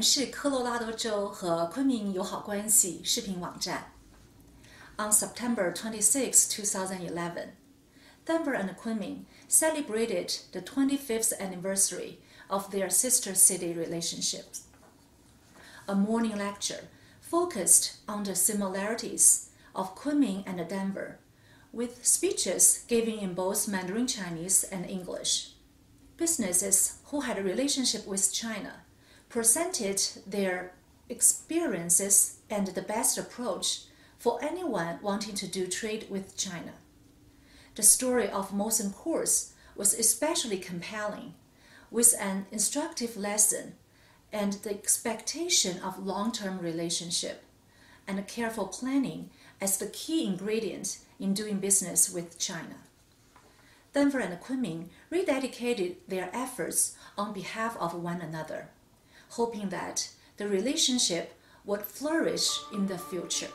们是科罗拉多州和昆明友好关系视频网站。On September 26, 2011, Denver and Kunming celebrated the 25th anniversary of their sister city relationships. A morning lecture focused on the similarities of Kunming and Denver, with speeches given in both Mandarin Chinese and English. Businesses who had a relationship with China presented their experiences and the best approach for anyone wanting to do trade with China. The story of Molson Coors was especially compelling, with an instructive lesson and the expectation of long-term relationship and careful planning as the key ingredient in doing business with China. Denver and Kunming rededicated their efforts on behalf of one another, hoping that the relationship would flourish in the future.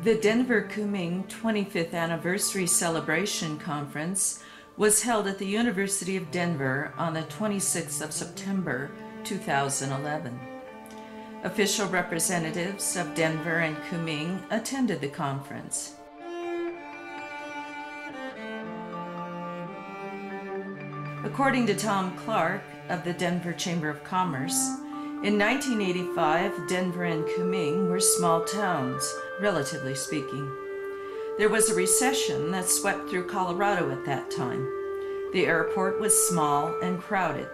The Denver Kunming 25th Anniversary Celebration Conference was held at the University of Denver on the 26th of September 2011. Official representatives of Denver and Kunming attended the conference. According to Tom Clark of the Denver Chamber of Commerce, in 1985, Denver and Kunming were small towns, relatively speaking. There was a recession that swept through Colorado at that time. The airport was small and crowded.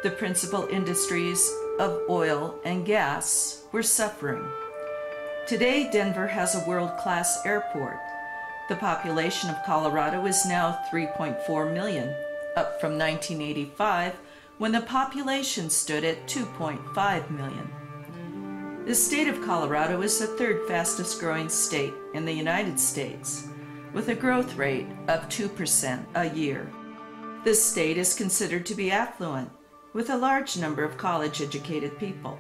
The principal industries of oil and gas were suffering. Today, Denver has a world-class airport. The population of Colorado is now 3.4 million, up from 1985, when the population stood at 2.5 million. The state of Colorado is the third fastest growing state in the United States, with a growth rate of 2% a year. This state is considered to be affluent, with a large number of college-educated people.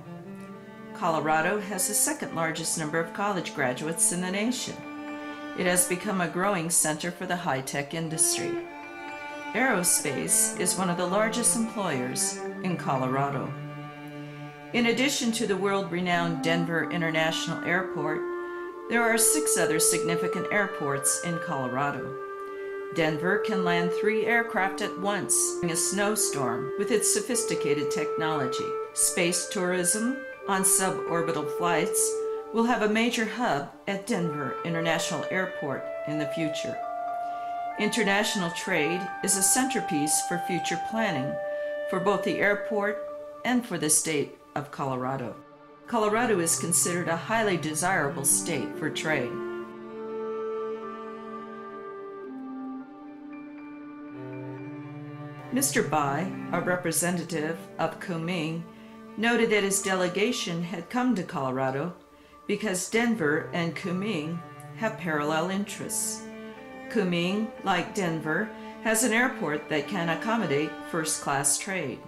Colorado has the second largest number of college graduates in the nation. It has become a growing center for the high-tech industry. Aerospace is one of the largest employers in Colorado. In addition to the world-renowned Denver International Airport, there are 6 other significant airports in Colorado. Denver can land 3 aircraft at once in a snowstorm with its sophisticated technology. Space tourism on suborbital flights will have a major hub at Denver International Airport in the future. International trade is a centerpiece for future planning for both the airport and for the state of Colorado. Colorado is considered a highly desirable state for trade. Mr. Bai, a representative of Kunming, noted that his delegation had come to Colorado because Denver and Kunming have parallel interests. Kunming, like Denver, has an airport that can accommodate first-class trade.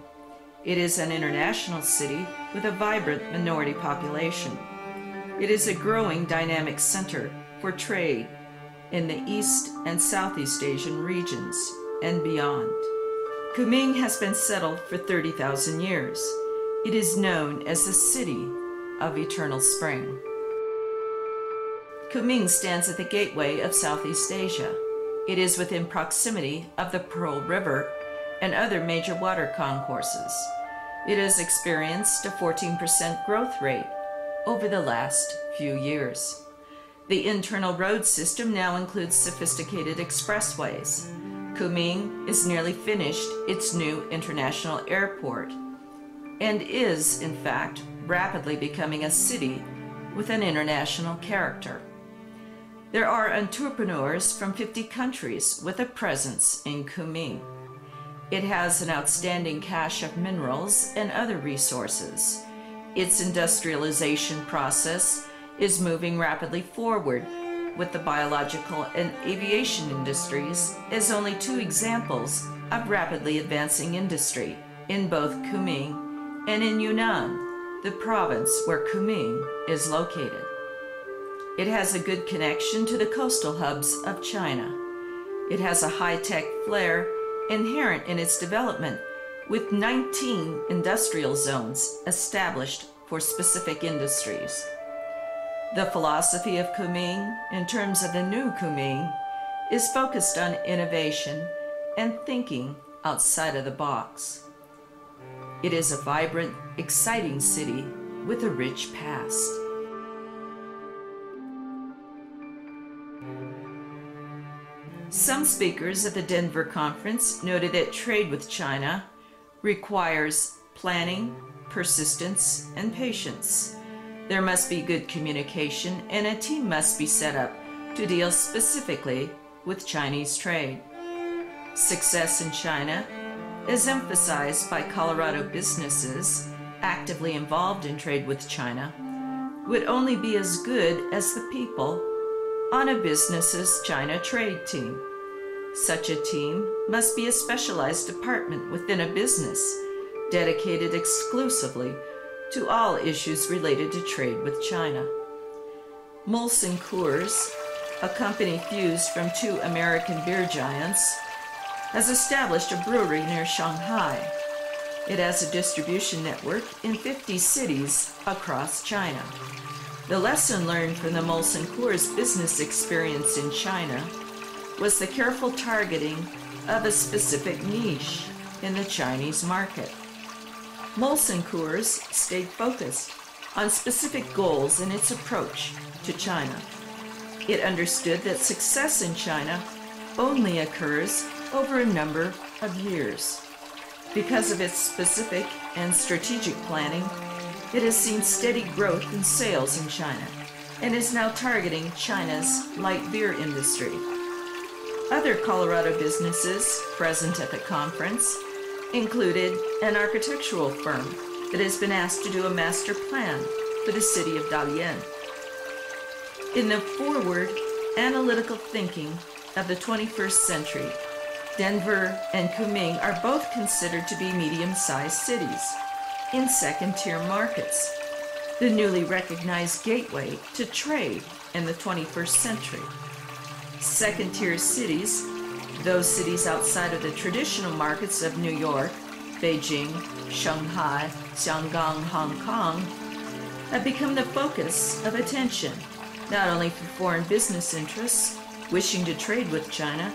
It is an international city with a vibrant minority population. It is a growing dynamic center for trade in the East and Southeast Asian regions and beyond. Kunming has been settled for 30,000 years. It is known as the City of Eternal Spring. Kunming stands at the gateway of Southeast Asia. It is within proximity of the Pearl River and other major water concourses. It has experienced a 14% growth rate over the last few years. The internal road system now includes sophisticated expressways. Kunming is nearly finished its new international airport and is, in fact, rapidly becoming a city with an international character. There are entrepreneurs from 50 countries with a presence in Kunming. It has an outstanding cache of minerals and other resources. Its industrialization process is moving rapidly forward, with the biological and aviation industries as only 2 examples of rapidly advancing industry in both Kunming and in Yunnan, the province where Kunming is located. It has a good connection to the coastal hubs of China. It has a high-tech flair inherent in its development, with 19 industrial zones established for specific industries. The philosophy of Kunming, in terms of the new Kunming, is focused on innovation and thinking outside of the box. It is a vibrant, exciting city with a rich past. Some speakers at the Denver conference noted that trade with China requires planning, persistence, and patience. There must be good communication, and a team must be set up to deal specifically with Chinese trade. Success in China, as emphasized by Colorado businesses actively involved in trade with China, would only be as good as the people on a business's China trade team. Such a team must be a specialized department within a business dedicated exclusively to all issues related to trade with China. Molson Coors, a company fused from 2 American beer giants, has established a brewery near Shanghai. It has a distribution network in 50 cities across China. The lesson learned from the Molson Coors business experience in China was the careful targeting of a specific niche in the Chinese market. Molson Coors stayed focused on specific goals in its approach to China. It understood that success in China only occurs over a number of years. Because of its specific and strategic planning, it has seen steady growth in sales in China and is now targeting China's light beer industry. Other Colorado businesses present at the conference included an architectural firm that has been asked to do a master plan for the city of Dalian. In the forward, analytical thinking of the 21st century, Denver and Kunming are both considered to be medium-sized cities in second-tier markets, the newly recognized gateway to trade in the 21st century. Second-tier cities, those cities outside of the traditional markets of New York, Beijing, Shanghai, Xianggang, Hong Kong, have become the focus of attention, not only for foreign business interests wishing to trade with China,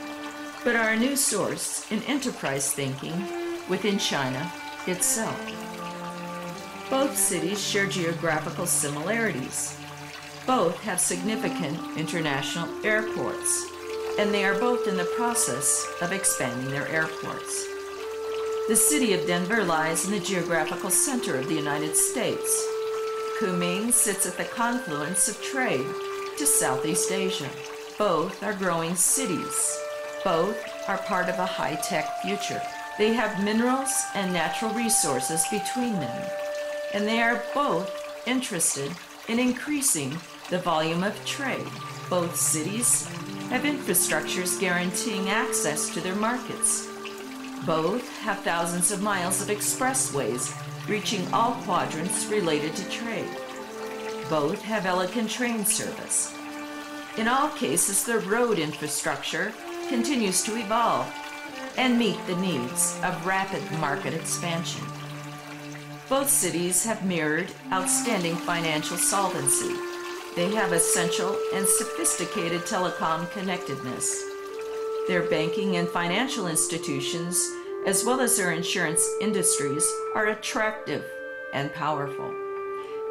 but are a new source in enterprise thinking within China itself. Both cities share geographical similarities. Both have significant international airports, and they are both in the process of expanding their airports. The city of Denver lies in the geographical center of the United States. Kunming sits at the confluence of trade to Southeast Asia. Both are growing cities. Both are part of a high-tech future. They have minerals and natural resources between them, and they are both interested in increasing the volume of trade. Both cities have infrastructures guaranteeing access to their markets. Both have thousands of miles of expressways reaching all quadrants related to trade. Both have elegant train service. In all cases, the road infrastructure continues to evolve and meet the needs of rapid market expansion. Both cities have mirrored outstanding financial solvency. They have essential and sophisticated telecom connectedness. Their banking and financial institutions, as well as their insurance industries, are attractive and powerful.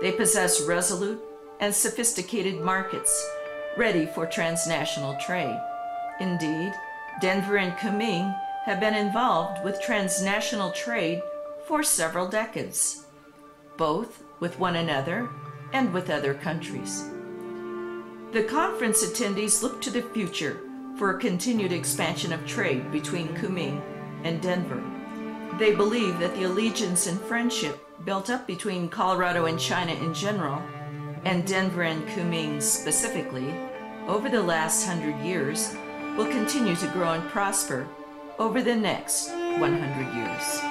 They possess resolute and sophisticated markets ready for transnational trade. Indeed, Denver and Kunming have been involved with transnational trade for several decades, both with one another and with other countries. The conference attendees look to the future for a continued expansion of trade between Kunming and Denver. They believe that the allegiance and friendship built up between Colorado and China in general, and Denver and Kunming specifically, over the last 100 years, will continue to grow and prosper over the next 100 years.